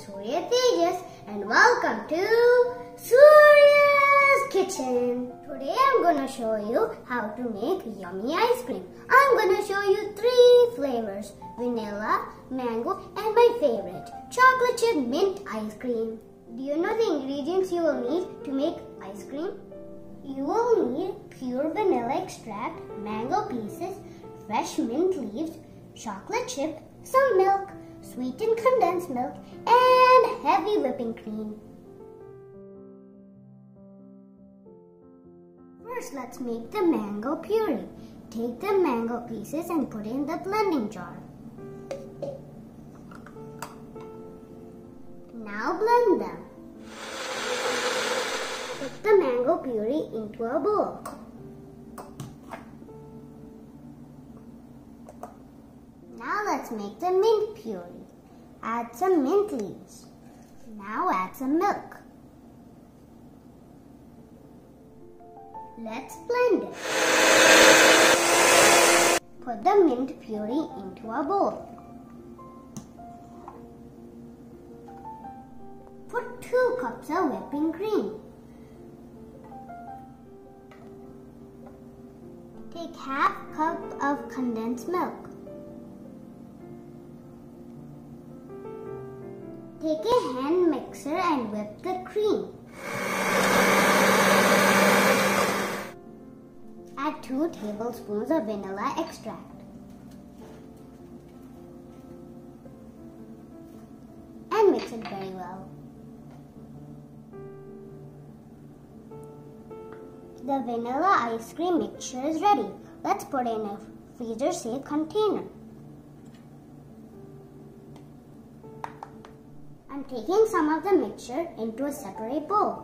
Surya Tejas and welcome to Surya's Kitchen. Today I'm going to show you how to make yummy ice cream. I'm going to show you 3 flavors: vanilla, mango and my favorite, chocolate chip mint ice cream. Do you know the ingredients you will need to make ice cream? You will need pure vanilla extract, mango pieces, fresh mint leaves, chocolate chip, some milk, sweetened condensed milk, and heavy whipping cream. First, let's make the mango puree. Take the mango pieces and put in the blending jar. Now blend them. Put the mango puree into a bowl. Now let's make the mint puree. Add some mint leaves. Now add some milk. Let's blend it. Put the mint puree into a bowl. Put 2 cups of whipping cream. Take half cup of condensed milk. Take a hand mixer and whip the cream. Add 2 tablespoons of vanilla extract. And mix it very well. The vanilla ice cream mixture is ready. Let's put it in a freezer-safe container. I'm taking some of the mixture into a separate bowl.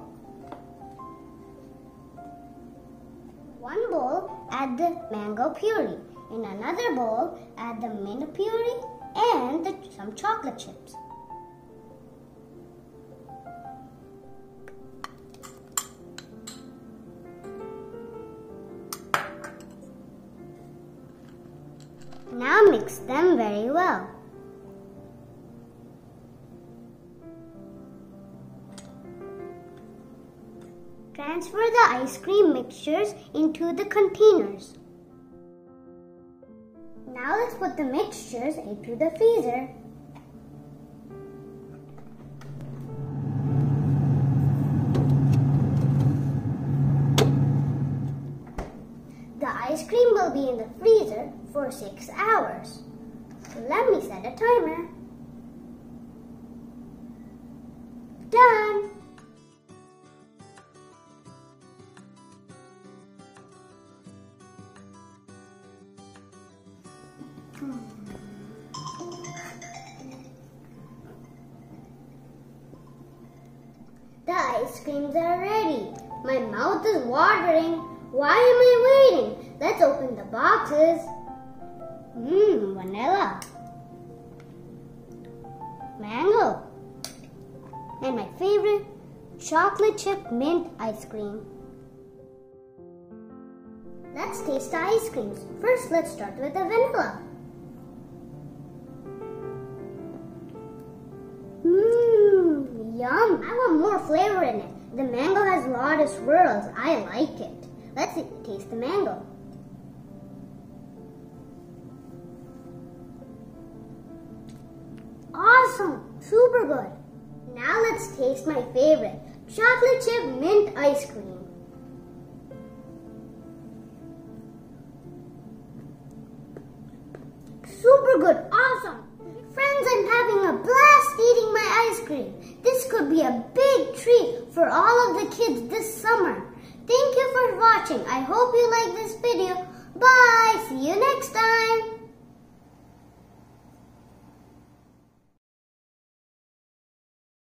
One bowl, add the mango puree. In another bowl, add the mint puree and some chocolate chips. Now mix them very well. Transfer the ice cream mixtures into the containers. Now let's put the mixtures into the freezer. The ice cream will be in the freezer for 6 hours. Let me set a timer. Done! The ice creams are ready. My mouth is watering. Why am I waiting? Let's open the boxes. Vanilla, mango, and my favorite, chocolate chip mint ice cream. Let's taste the ice creams. First, let's start with the vanilla. Yum! I want more flavor in it. The mango has a lot of swirls. I like it. Let's taste the mango. Awesome! Super good. Now let's taste my favorite, chocolate chip mint ice cream. Super good. Awesome! Friends, I'm having a blast eating my ice cream. This could be a big treat for all of the kids this summer. Thank you for watching. I hope you like this video. Bye. See you next time.